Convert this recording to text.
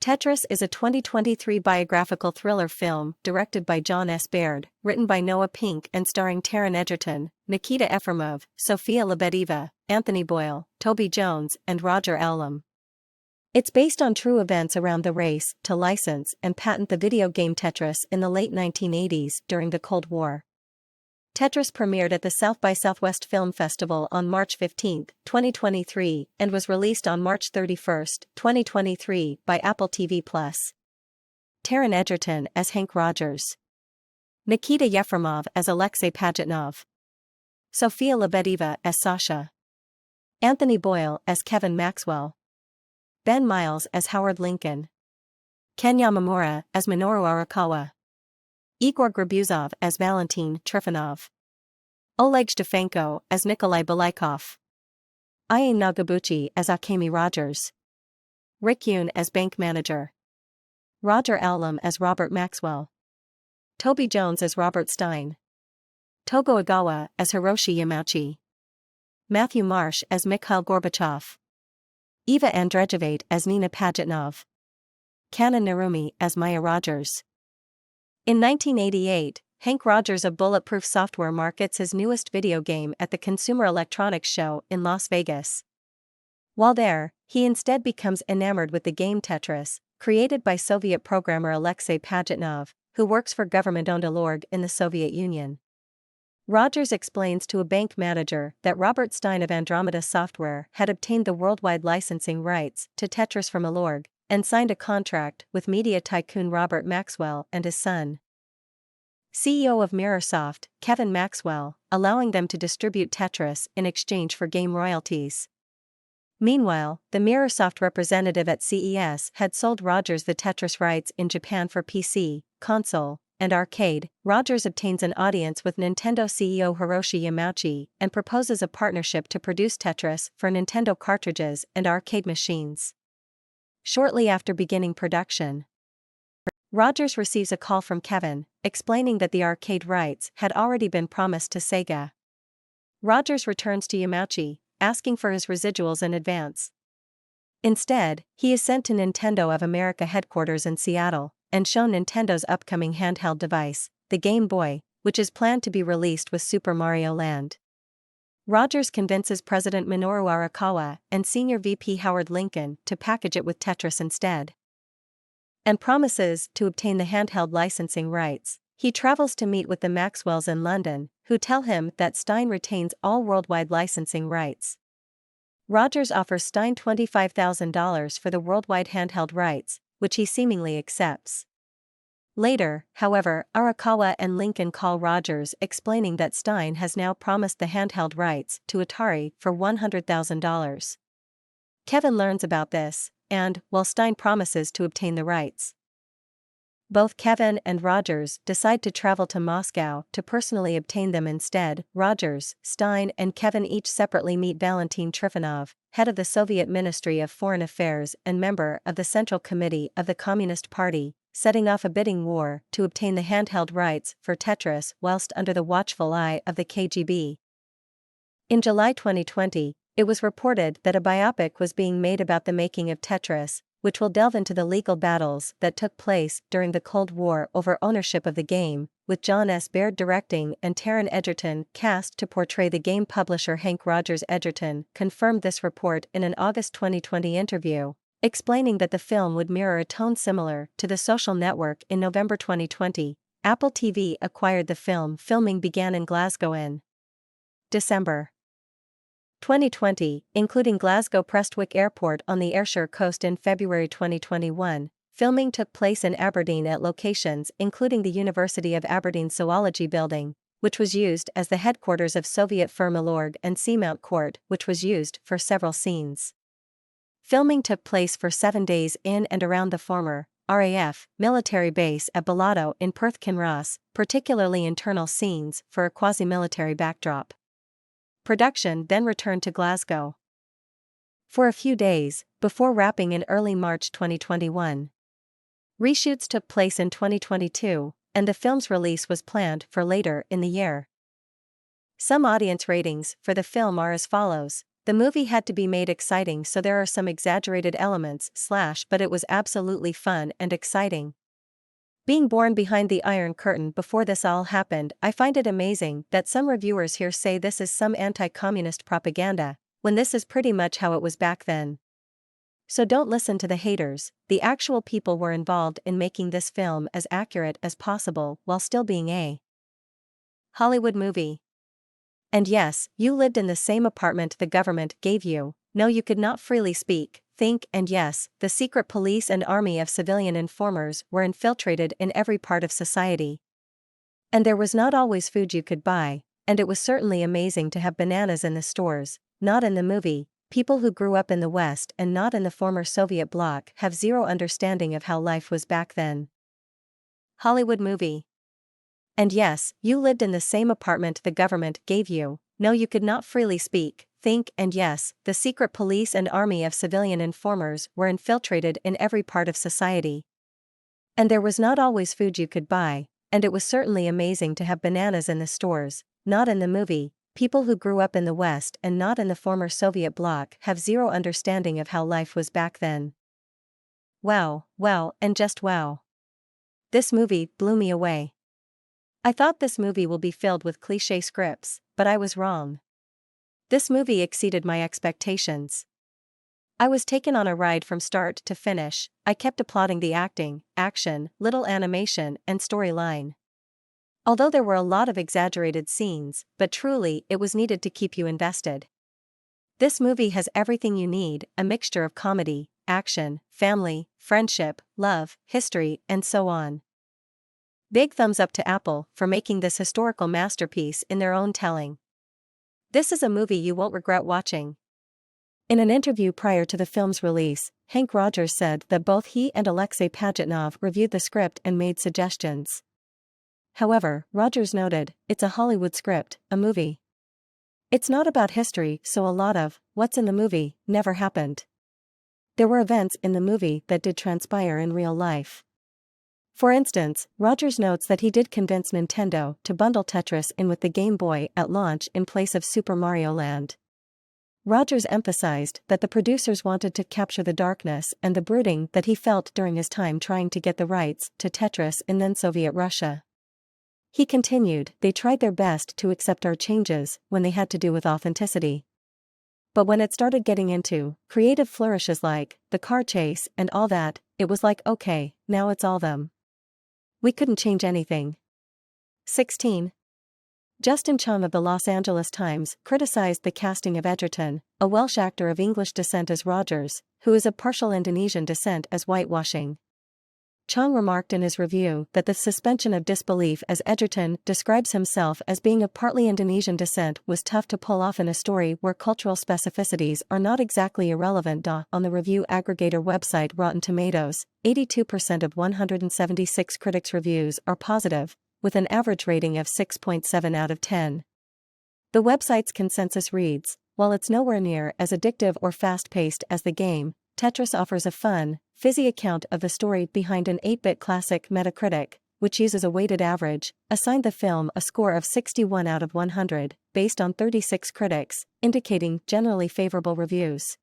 Tetris is a 2023 biographical thriller film directed by John S. Baird, written by Noah Pink and starring Taron Egerton, Nikita Efremov, Sofia Lebedeva, Anthony Boyle, Toby Jones, and Roger Allam. It's based on true events around the race to license and patent the video game Tetris in the late 1980s during the Cold War. Tetris premiered at the South by Southwest Film Festival on March 15, 2023, and was released on March 31, 2023 by Apple TV+. Taron Egerton as Hank Rogers. Nikita Efremov as Alexei Pajitnov. Sofia Lebedeva as Sasha. Anthony Boyle as Kevin Maxwell. Ben Miles as Howard Lincoln. Ken Yamamura as Minoru Arakawa. Igor Grabuzov as Valentin Trifonov. Oleg Stefanko as Nikolai Belaikov. Ian Nagabuchi as Akemi Rogers. Rick Yoon as bank manager. Roger Allam as Robert Maxwell. Toby Jones as Robert Stein. Togo Ogawa as Hiroshi Yamauchi. Matthew Marsh as Mikhail Gorbachev. Eva Andrzejewicz as Nina Pajitnov. Kanan Narumi as Maya Rogers. In 1988, Hank Rogers of Bulletproof Software markets his newest video game at the Consumer Electronics Show in Las Vegas. While there, he instead becomes enamored with the game Tetris, created by Soviet programmer Alexei Pajitnov, who works for government-owned Alorg in the Soviet Union. Rogers explains to a bank manager that Robert Stein of Andromeda Software had obtained the worldwide licensing rights to Tetris from Alorg, and signed a contract with media tycoon Robert Maxwell and his son, CEO of Mirrorsoft, Kevin Maxwell, allowing them to distribute Tetris in exchange for game royalties. Meanwhile, the Mirrorsoft representative at CES had sold Rogers the Tetris rights in Japan for PC, console, and arcade. Rogers obtains an audience with Nintendo CEO Hiroshi Yamauchi and proposes a partnership to produce Tetris for Nintendo cartridges and arcade machines. Shortly after beginning production, Rogers receives a call from Kevin, explaining that the arcade rights had already been promised to Sega. Rogers returns to Yamauchi, asking for his residuals in advance. Instead, he is sent to Nintendo of America headquarters in Seattle, and shown Nintendo's upcoming handheld device, the Game Boy, which is planned to be released with Super Mario Land. Rogers convinces President Minoru Arakawa and Senior VP Howard Lincoln to package it with Tetris instead, and promises to obtain the handheld licensing rights. He travels to meet with the Maxwells in London, who tell him that Stein retains all worldwide licensing rights. Rogers offers Stein $25,000 for the worldwide handheld rights, which he seemingly accepts. Later, however, Arakawa and Lincoln call Rogers explaining that Stein has now promised the handheld rights to Atari for $100,000. Kevin learns about this, and, while Stein promises to obtain the rights, both Kevin and Rogers decide to travel to Moscow to personally obtain them instead. Rogers, Stein, and Kevin each separately meet Valentin Trifonov, head of the Soviet Ministry of Foreign Affairs and member of the Central Committee of the Communist Party, setting off a bidding war to obtain the handheld rights for Tetris whilst under the watchful eye of the KGB. In July 2020, it was reported that a biopic was being made about the making of Tetris, which will delve into the legal battles that took place during the Cold War over ownership of the game, with John S. Baird directing and Taron Egerton cast to portray the game publisher. Hank Rogers Egerton confirmed this report in an August 2020 interview, explaining that the film would mirror a tone similar to The Social Network. In November 2020, Apple TV acquired the film. Filming began in Glasgow in December 2020, including Glasgow Prestwick Airport on the Ayrshire coast in February 2021. Filming took place in Aberdeen at locations including the University of Aberdeen Zoology Building, which was used as the headquarters of Soviet firm Alorg, and Seamount Court, which was used for several scenes. Filming took place for 7 days in and around the former RAF military base at Balado in Perth, Kinross, particularly internal scenes for a quasi-military backdrop. Production then returned to Glasgow for a few days, before wrapping in early March 2021. Reshoots took place in 2022, and the film's release was planned for later in the year. Some audience ratings for the film are as follows: The movie had to be made exciting, so there are some exaggerated elements, but it was absolutely fun and exciting. Being born behind the Iron Curtain before this all happened, I find it amazing that some reviewers here say this is some anti-communist propaganda, when this is pretty much how it was back then. So don't listen to the haters, the actual people were involved in making this film as accurate as possible while still being a Hollywood movie. And yes, you lived in the same apartment the government gave you, no, you could not freely speak, think, and yes, the secret police and army of civilian informers were infiltrated in every part of society. And there was not always food you could buy, and it was certainly amazing to have bananas in the stores, not in the movie. People who grew up in the West and not in the former Soviet bloc have zero understanding of how life was back then. Hollywood movie. And yes, you lived in the same apartment the government gave you, no, you could not freely speak, think, and yes, the secret police and army of civilian informers were infiltrated in every part of society. And there was not always food you could buy, and it was certainly amazing to have bananas in the stores, not in the movie. People who grew up in the West and not in the former Soviet bloc have zero understanding of how life was back then. Wow, and just wow. This movie blew me away. I thought this movie will be filled with cliché scripts, but I was wrong. This movie exceeded my expectations. I was taken on a ride from start to finish. I kept applauding the acting, action, little animation, and storyline. Although there were a lot of exaggerated scenes, but truly it was needed to keep you invested. This movie has everything you need, a mixture of comedy, action, family, friendship, love, history, and so on. Big thumbs up to Apple for making this historical masterpiece in their own telling. This is a movie you won't regret watching. In an interview prior to the film's release, Hank Rogers said that both he and Alexei Pajitnov reviewed the script and made suggestions. However, Rogers noted, it's a Hollywood script, a movie. It's not about history, so a lot of what's in the movie never happened. There were events in the movie that did transpire in real life. For instance, Rogers notes that he did convince Nintendo to bundle Tetris in with the Game Boy at launch in place of Super Mario Land. Rogers emphasized that the producers wanted to capture the darkness and the brooding that he felt during his time trying to get the rights to Tetris in then Soviet Russia. He continued, they tried their best to accept our changes when they had to do with authenticity. But when it started getting into creative flourishes like the car chase and all that, it was like, okay, now it's all them. We couldn't change anything. 16. Justin Chung of the Los Angeles Times criticized the casting of Egerton, a Welsh actor of English descent as Rogers, who is of partial Indonesian descent, as whitewashing. Chung remarked in his review that the suspension of disbelief as Egerton describes himself as being of partly Indonesian descent was tough to pull off in a story where cultural specificities are not exactly irrelevant. On the review aggregator website Rotten Tomatoes, 82% of 176 critics' reviews are positive, with an average rating of 6.7 out of 10. The website's consensus reads, while it's nowhere near as addictive or fast-paced as the game, Tetris offers a fun, fizzy account of the story behind an 8-bit classic. Metacritic, which uses a weighted average, assigned the film a score of 61 out of 100, based on 36 critics, indicating generally favorable reviews.